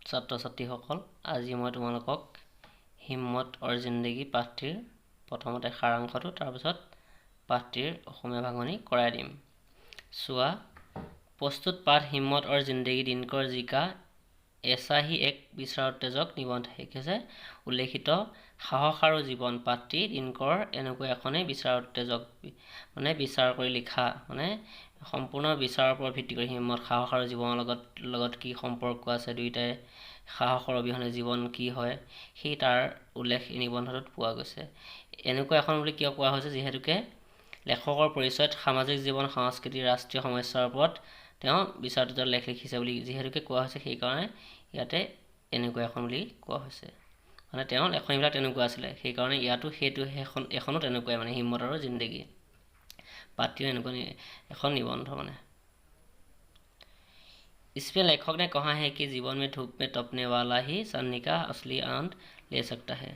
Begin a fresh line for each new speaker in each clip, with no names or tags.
ছাত্ৰ ছাত্ৰীসকল, আজি মই তোমালোকক হিম্মত অৰ জিন্দগী পাঠটিৰ প্ৰথমতে সাৰাংশটো তাৰপিছত পাঠটিৰ অসমীয়া ভাঙনি কৰাই দিম। চোৱা, প্ৰস্তুত পাঠ হিম্মত অৰ জিন্দগী দিনকৰ জিকা ऐसा ही एक বিচাৰ উত্তেজক নিবন্ধ শিকিছে। উল্লেখিত সাহস আৰু জীৱন পাঠটি দিনকৰ এনেকুৱা এখনেই বিচাৰ উত্তেজক বিচাৰ কৰি লিখা সম্পূৰ্ণ বিচাৰৰ ওপৰত ভিত্তি কৰি হিম্মত সাহস আৰু জীৱনৰ লগত কি সম্পৰ্ক আছে, দুইটাই সাহসৰ অবিহনে জীৱন কি হয় সেই তাৰ উল্লেখ এই নিবন্ধটোত পোৱা গৈছে। এনেকুৱা এখন বুলি কিয় কোৱা হৈছে, যিহেতুকে লেখকৰ পৰিচয়ত সামাজিক জীৱন, সংস্কৃতি, ৰাষ্ট্ৰীয় সমস্যাৰ ওপৰত তেওঁ বিচাৰটোত লেখ লিখিছে বুলি যিহেতুকে কোৱা হৈছে, সেইকাৰণে ইয়াতে এনেকুৱা এখন বুলি কোৱা হৈছে। তেওঁ লেখনিবিলাক তেনেকুৱা আছিলে, সেইকাৰণে ইয়াতো এখনো তেনেকুৱাই হিম্মত আৰু জিন্দগী पाठ्य এখন निबंध इसमें लेखक ने कहा है कि जीवन में धूप में तपने वाला ही सन्नी का असली आनंद ले सकता है।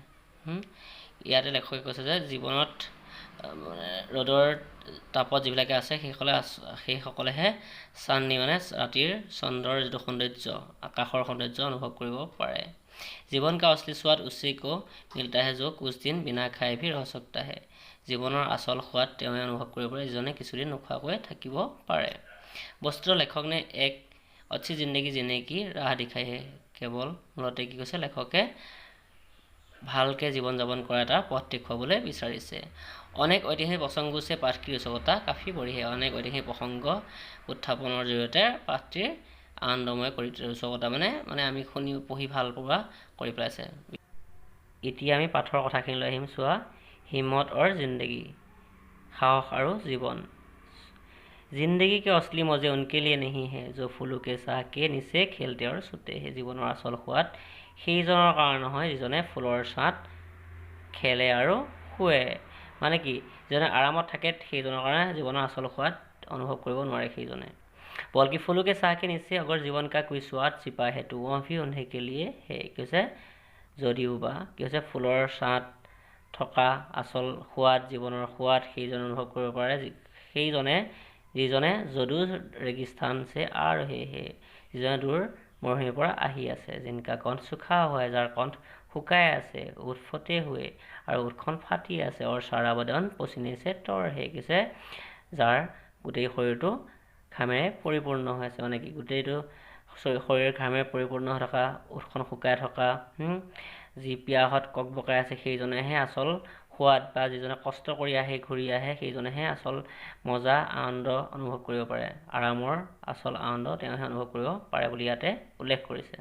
ইয়াতে লেখকে কৈছে যে জীৱনত ৰ'দৰ তাপত যিবিলাকে আছে সেইসকলেহে চান্নি ৰাতিৰ চন্দ্ৰৰ যিটো সৌন্দৰ্য, আকাশৰ সৌন্দৰ্য অনুভৱ কৰিব পাৰে। জীৱন का असली स्वाद उसी को मिलता है जो कुछ दिन बिना खाए भी रह सकता है। জীৱনৰ আচল সোৱাদ তেওঁহে অনুভৱ কৰিব পাৰে যিজনে কিছুদিন নোখোৱাকৈ থাকিব পাৰে। বস্তুটো লেখক নে এক अच्छी जिंदगी जीने की राह दिखाई है। केवल মূলতে কি কৈছে, লেখকে ভালকে জীৱন যাপন কৰা এটা পথ দেখুৱাবলৈ বিচাৰিছে। অনেক ঐতিহাসিক প্ৰসংগ से पाठ की रोचकता काफी बढ़ी है। অনেক ঐতিহাসিক প্ৰসংগ উত্থাপনৰ জৰিয়তে পাঠটিৰ আনন্দময় কৰি रोचकता আমি শুনি পঢ়ি ভাল পোৱা কৰি পেলাইছে। এতিয়া আমি পাঠৰ কথাখিনি লৈ আহিম। চোৱা, हिम्मत और जिंदगी, साहस और जीवन। जिंदगी के असली मजे उनके लिए नहीं है जो फूलों के छाह के नीचे खेलते और सोते हैं। জীৱনৰ আচল সোৱাদ সেইজনৰ কাৰণে নহয় যিজনে ফুলৰ ছাঁত খেলে আৰু শুৱে। কি, যিজনে আৰামত থাকে সেইজনৰ কাৰণে জীৱনৰ আচল সোৱাদ অনুভৱ কৰিব নোৱাৰে সেইজনে। बल्कि फूलों के छाह के नीचे अगर जीवन का कोई स्वाद छिपा है तो वह भी उन्हीं के लिए है। কৈছে যদিও বা কি হৈছে, ফুলৰ ছাঁত থকা আচল সোৱাদ, জীৱনৰ সোৱাদ সেইজনে অনুভৱ কৰিব পাৰে যিজনে যদুৰ ৰেগিস্থান से आ रहे हैं, যিজনে দূৰ মৰুভূমিৰ পৰা আহি আছে। जिनका कंठ सूखा हुआ है, যাৰ কণ্ঠ শুকাই আছে, ওঠ ফতে हुए আৰু ওঠখন ফাটি আছে, और सारा बदन पसीने से तर है। কৈছে যাৰ গোটেই শৰীৰটো ঘামেৰে পৰিপূৰ্ণ হৈ আছে। কি, গোটেইটো শৰীৰ ঘামেৰে পৰিপূৰ্ণ হৈ থকা, ওঠখন শুকাই থকা, যি পিয়াহত ককবকাই আছে সেইজনেহে আচল সোৱাদ, বা যিজনে কষ্ট কৰি আহে ঘূৰি আহে সেইজনেহে আচল মজা আনন্দ অনুভৱ কৰিব পাৰে। আৰামৰ আচল আনন্দ তেওঁহে অনুভৱ কৰিব পাৰে বুলি ইয়াতে উল্লেখ কৰিছে।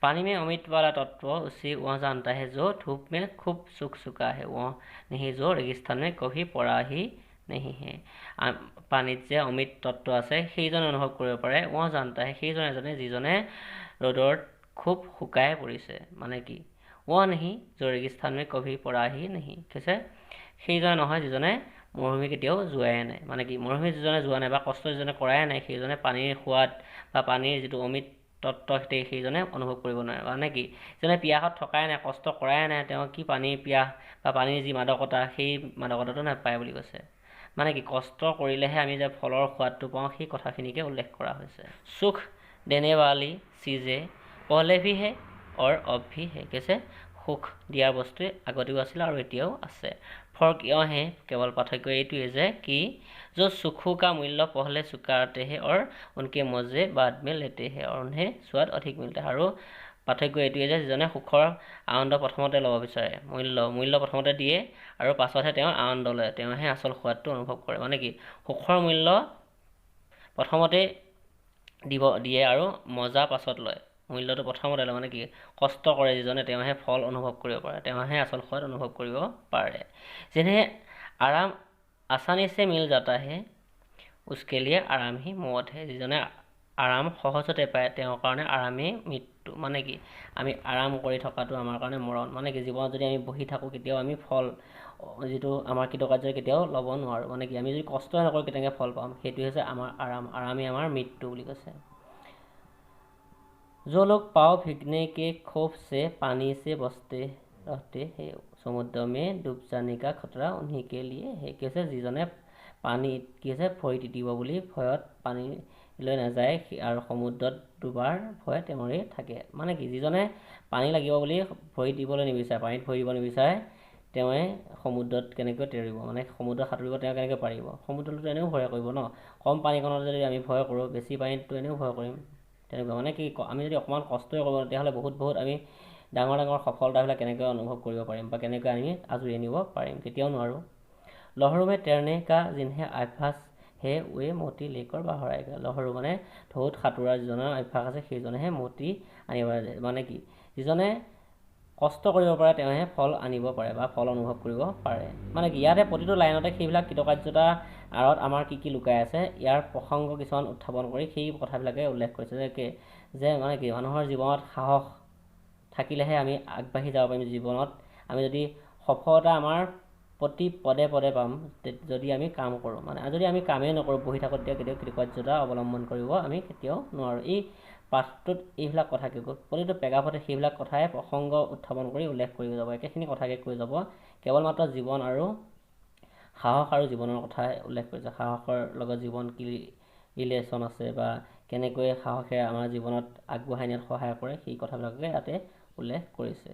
पानी में अमृत वाला तत्व उसे वह जानता है जो धूप में खूब सुख चुका है, वह नहीं जो रेगिस्तान में कभी पड़ा ही नहीं है। পানীত যে অমৃত তত্ত্ব আছে সেইজনে অনুভৱ কৰিব পাৰে। वह जानता है সেইজনে যিজনে ৰ'দত খুব শুকাই পৰিছে। কি, वह नहीं जो रेगिस्तान में कभी पड़ा ही नहीं। কৈছে সেইজনে নহয় যিজনে মৰুভূমি কেতিয়াও যোৱাই নাই। কি, মৰুভূমি যিজনে যোৱা নাই বা কষ্ট যিজনে কৰাই নাই সেইজনে পানীৰ সোৱাদ বা পানীৰ যিটো অমৃত তত্ত্ব সেইজনে অনুভৱ কৰিব নোৱাৰে। কি, যিজনে পিয়াহত থকাই নাই, কষ্ট কৰাই নাই, তেওঁ কি পানীৰ পিয়াহ বা পানীৰ যি মাদকতা সেই মাদকতাটো নাপায় বুলি কৈছে। কি, কষ্ট কৰিলেহে আমি যে ফলৰ সোৱাদটো পাওঁ সেই কথাখিনিকে উল্লেখ কৰা হৈছে। সুখ देने वाली चीजें पहले भी है और अब भी है। কৈছে সুখ দিয়াৰ বস্তুৱে আগতেও আছিল আৰু এতিয়াও আছে। फर्क यह है, केवल पार्थक्य এইটোৱে যে कि जो सुखों का मूल्य पहले चुकाते हैं और उनके मजे बाद में लेते हैं और उन्हें स्वाद अधिक मिलता है। আৰু পাৰ্থক্য এইটোৱে যে যিজনে সুখৰ আনন্দ প্ৰথমতে ল'ব বিচাৰে, মূল্য প্ৰথমতে দিয়ে আৰু পাছতহে তেওঁ আনন্দ লয়, তেওঁহে আচল সোৱাদটো অনুভৱ কৰে। কি, সুখৰ মূল্য প্ৰথমতে দিয়ে আৰু মজা পাছত লয়, মূল্যটো প্ৰথমতে লয়। কি, কষ্ট কৰে যিজনে তেওঁহে ফল অনুভৱ কৰিব পাৰে, তেওঁহে আচল সোৱাদ অনুভৱ কৰিব পাৰে। जिन्हें आराम आसानी से मिल जाता है उसके लिए आराम ही मौत है। যিজনে আৰাম সহজতে পায় তেওঁৰ কাৰণে আৰামেই মৃত্যু। কি, আমি আৰাম কৰি থকাটো আমাৰ কাৰণে মৰণ। কি, জীৱনত যদি আমি বহি থাকোঁ কেতিয়াও আমি ফল যিটো আমাৰ কৃতকাৰ্য কেতিয়াও ল'ব নোৱাৰোঁ। কি, আমি যদি কষ্টই নকৰোঁ কেনেকৈ ফল পাম, সেইটো হৈছে আমাৰ আৰামেই আমাৰ মৃত্যু বুলি কৈছে। जो लोग पाँव भीगने के खौफ से पानी से बचते रहते हैं, समुद्र में डूब जाने का खतरा उन्हीं के लिए है। কৈছে যিজনে পানীত কি হৈছে ভৰি তিতিব বুলি ভয়ত পানী লৈ নাযায় আৰু সমুদ্ৰত ডুবাৰ ভয় তেওঁৰে থাকে। মানে কি, যিজনে পানী লাগিব বুলি ভৰি দিবলৈ নিবিচাৰে, পানীত ভৰি দিব নিবিচাৰে, তেওঁৱে সমুদ্ৰত কেনেকৈ তেৰিব, মানে সমুদ্ৰত সাঁতুৰিব তেওঁ কেনেকৈ পাৰিব। সমুদ্ৰতো এনেও ভয় কৰিব ন, কম পানীকণত যদি আমি ভয় কৰোঁ, বেছি পানীততো এনেও ভয় কৰিম। তেনেকুৱা মানে কি, আমি যদি অকণমান কষ্টই কৰোঁ তেতিয়াহ'লে বহুত আমি ডাঙৰ ডাঙৰ সফলতাবিলাক কেনেকৈ অনুভৱ কৰিব পাৰিম বা কেনেকৈ আমি আজৰি আনিব পাৰিম, কেতিয়াও নোৱাৰোঁ। লহৰু মে তেৰনে কা জিনহে অভ্যাস হে ৱে মতি লেকৰ বাহৰাইগা। লহৰু মানে ঢৌত সাঁতোৰাৰ যিজনৰ অভ্যাস আছে সেইজনেহে মতি আনিব পাৰে। মানে কি, যিজনে কষ্ট কৰিব পাৰে তেওঁহে ফল আনিব পাৰে বা ফল অনুভৱ কৰিব পাৰে। মানে কি, ইয়াতে প্ৰতিটো লাইনতে সেইবিলাক কৃতকাৰ্যতাৰ আঁৰত আমাৰ কি কি লুকাই আছে ইয়াৰ প্ৰসংগ কিছুমান উত্থাপন কৰি সেই কথাবিলাকে উল্লেখ কৰিছে যে মানে কি, মানুহৰ জীৱনত সাহস থাকিলেহে আমি আগবাঢ়ি যাব পাৰিম। জীৱনত আমি যদি সফলতা আমাৰ প্ৰতি পদে পদে পাম যদি আমি কাম কৰোঁ। মানে যদি আমি কামেই নকৰোঁ, বহি থাকোঁ, তেতিয়া কেতিয়াও কৃতকাৰ্যতা অৱলম্বন কৰিব আমি কেতিয়াও নোৱাৰোঁ। এই পাঠটোত এইবিলাক কথা কি কয়, প্ৰতিটো প্ৰেক্ষাপটে সেইবিলাক কথাই প্ৰসংগ উত্থাপন কৰি উল্লেখ কৰি যাব, একেখিনি কথাকে কৈ যাব, কেৱল মাত্ৰ জীৱন আৰু সাহস আৰু জীৱনৰ কথাই উল্লেখ কৰিছে। সাহসৰ লগত জীৱন কি ৰিলেশ্যন আছে বা কেনেকৈ সাহসে আমাৰ জীৱনত আগবঢ়াই নিয়াত সহায় কৰে, সেই কথাবিলাকে ইয়াতে উল্লেখ কৰিছে।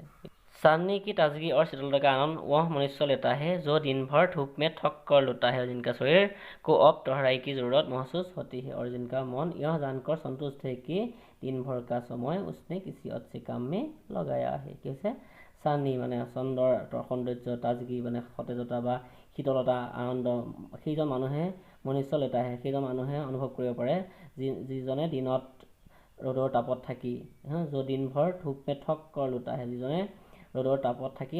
चांदनी की ताजगी और शीतलता का आनंद वह मनुष्य लेता है जो दिन भर धूप में थक कर लौटा है और जिनका शरीर को अब टहराई की जरूरत महसूस होती है और जिनका मन यह जानकर संतुष्ट है कि दिन भर का समय उसने किसी अच्छे काम में लगाया है। কি হৈছে, চান্নি মানে চন্দ্ৰৰ সৌন্দৰ্য, তাজগী মানে সতেজতা বা শীতলতা, আনন্দ সেইজন মানুহে মনুষ্য লেতা হে, সেইজন মানুহে অনুভৱ কৰিব পাৰে যিজনে দিনত ৰ'দৰ তাপত থাকি দিনভৰ ধূপ মে থক কৰ লুটা হে, যিজনে ৰ'দৰ তাপত থাকি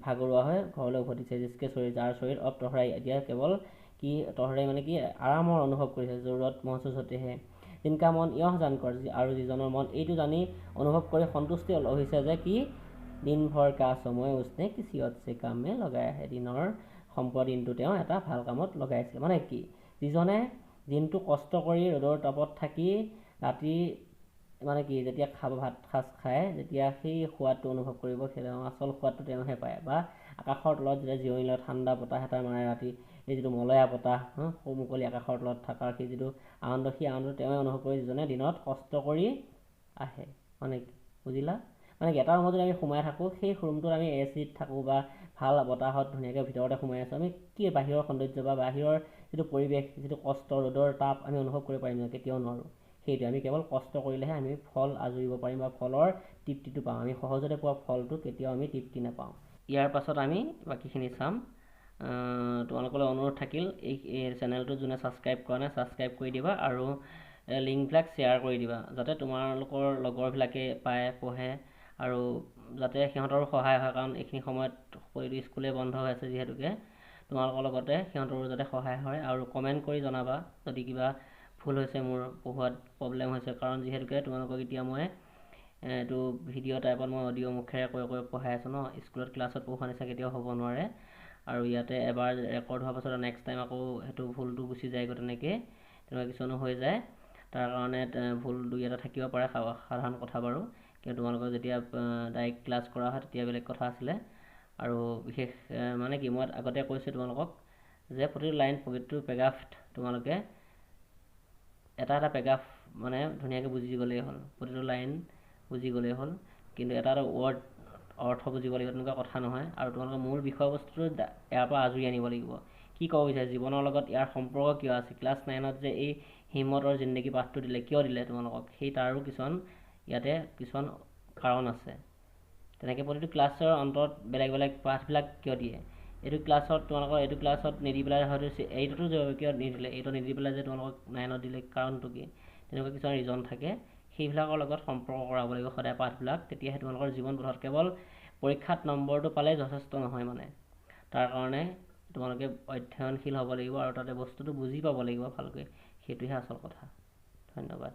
ভাগৰুৱা হৈ ঘৰলৈ উভতিছে। জিচকে শৰীৰ, যাৰ শৰীৰ অব টহৰাই, এতিয়া কেৱল কি টহৰাই মানে কি আৰামৰ অনুভৱ কৰিছে, জৰুৰত মহচুচ হতে হে। জিনকা মন ইহ জানকৰ, আৰু যিজনৰ মন এইটো জানি অনুভৱ কৰি সন্তুষ্টি হৈছে যে কি দিনভৰ কা সময় উচনে কিছি অচ্ছে কাম মে লগাই আহে, দিনৰ সম্পূৰ্ণ দিনটো তেওঁ এটা ভাল কামত লগাইছে। মানে কি, যিজনে দিনটো কষ্ট কৰি ৰ'দৰ তাপত থাকি ৰাতি মানে কি যেতিয়া ভাত সাজ খায়, যেতিয়া সেই সোৱাদটো অনুভৱ কৰিব, সেই আচল সোৱাদটো তেওঁহে পায়। বা আকাশৰ তলত যেতিয়া জিৰণি লয়, ঠাণ্ডা বতাহ এটা মাৰে ৰাতি, এই যিটো মলয়া বতাহ, মুকলি আকাশৰ তলত থকাৰ সেই যিটো আনন্দ, সেই আনন্দটো তেওঁহে অনুভৱ কৰি যিজনে দিনত কষ্ট কৰি আহে। মানে কি বুজিলা, মানে কি এটা ৰুমত যদি আমি সোমাই থাকোঁ, সেই ৰুমটোত আমি এচিত থাকোঁ বা ভাল বতাহত ধুনীয়াকৈ ভিতৰতে সোমাই আছোঁ, আমি কি বাহিৰৰ সৌন্দৰ্য বা বাহিৰৰ যিটো পৰিৱেশ, যিটো কষ্ট, ৰ'দৰ তাপ আমি অনুভৱ কৰিব পাৰিম নহয়, কেতিয়াও নোৱাৰোঁ। সেইটো আমি কেৱল কষ্ট কৰিলেহে আমি ফল আজৰিব পাৰিম বা ফলৰ তৃপ্তিটো পাওঁ। আমি সহজতে পোৱা ফলটো কেতিয়াও আমি তৃপ্তি নাপাওঁ। ইয়াৰ পাছত আমি বাকীখিনি চাম। তোমালোকলৈ অনুৰোধ থাকিল, এই চেনেলটো যোনে ছাবস্ক্ৰাইব কৰা নাই ছাবস্ক্ৰাইব কৰি দিবা আৰু লিংকবিলাক শ্বেয়াৰ কৰি দিবা, যাতে তোমালোকৰ লগৰবিলাকে পায়, পঢ়ে আৰু যাতে সিহঁতৰো সহায় হয়। কাৰণ এইখিনি সময়ত প্ৰতিটো স্কুলেই বন্ধ হৈ আছে যিহেতুকে, তোমালোকৰ লগতে সিহঁতৰো যাতে সহায় হয়। আৰু কমেণ্ট কৰি জনাবা যদি কিবা ভুল হৈছে, মোৰ পঢ়োৱাত প্ৰব্লেম হৈছে, কাৰণ যিহেতুকে তোমালোকক এতিয়া মই এইটো ভিডিঅ' টাইপত মই অডিঅ' মুখেৰে কৈ পঢ়াই আছোঁ ন, স্কুলত ক্লাছত পঢ়োৱা নিচিনা কেতিয়াও হ'ব নোৱাৰে। আৰু ইয়াতে এবাৰ ৰেকৰ্ড হোৱাৰ পাছত নেক্সট টাইম আকৌ সেইটো ভুলটো গুচি যায়গৈ, তেনেকুৱা কিছুমানো হৈ যায়। তাৰ কাৰণে ভুল দুই এটা থাকিব পাৰে, সাধাৰণ কথা বাৰু। কিন্তু তোমালোকক যেতিয়া ডাইৰেক্ট ক্লাছ কৰা হয় তেতিয়া বেলেগ কথা আছিলে। আৰু বিশেষ মানে কি, মই আগতে কৈছোঁ তোমালোকক যে প্ৰতিটো লাইন, প্ৰতিটো পেৰাগ্ৰাফ তোমালোকে এটা পেৰাগ্ৰাফ মানে ধুনীয়াকৈ বুজি গ'লেই হ'ল, প্ৰতিটো লাইন বুজি গ'লেই হ'ল। কিন্তু এটা ৱৰ্ড অৰ্থ বুজিব লাগিব তেনেকুৱা কথা নহয়। আৰু তোমালোকৰ মূল বিষয়বস্তুটো ইয়াৰ পৰা আজৰি আনিব লাগিব। কি ক'ব বিচাৰে, জীৱনৰ লগত ইয়াৰ সম্পৰ্ক কিয় আছে। ক্লাছ 9ত যে এই হিম্মতৰ জিন্দগী পাঠটো দিলে, কিয় দিলে তোমালোকক, সেই তাৰো কিছুমান ইয়াতে কিছুমান কাৰণ আছে। তেনেকৈ প্ৰতিটো ক্লাছৰ অন্তত বেলেগ বেলেগ পাঠবিলাক কিয় দিয়ে, এইটো ক্লাছত তোমালোকৰ এইটো ক্লাছত নিদি পেলাই হয়তো এইটোতো কিয় নিদিলে, এইটো নিদি পেলাই যে তোমালোকক 9ত দিলে, কাৰণটো কি, তেনেকুৱা কিছুমান ৰিজন থাকে। সেইবিলাকৰ লগত সম্পৰ্ক কৰাব লাগিব সদায় পাঠবিলাক, তেতিয়াহে তোমালোকৰ জীৱন পথত কেৱল পৰীক্ষাত নম্বৰটো পালেই যথেষ্ট নহয়। মানে তাৰ কাৰণে তোমালোকে অধ্যয়নশীল হ'ব লাগিব আৰু তাতে বস্তুটো বুজি পাব লাগিব ভালকৈ, সেইটোহে আচল কথা। ধন্যবাদ।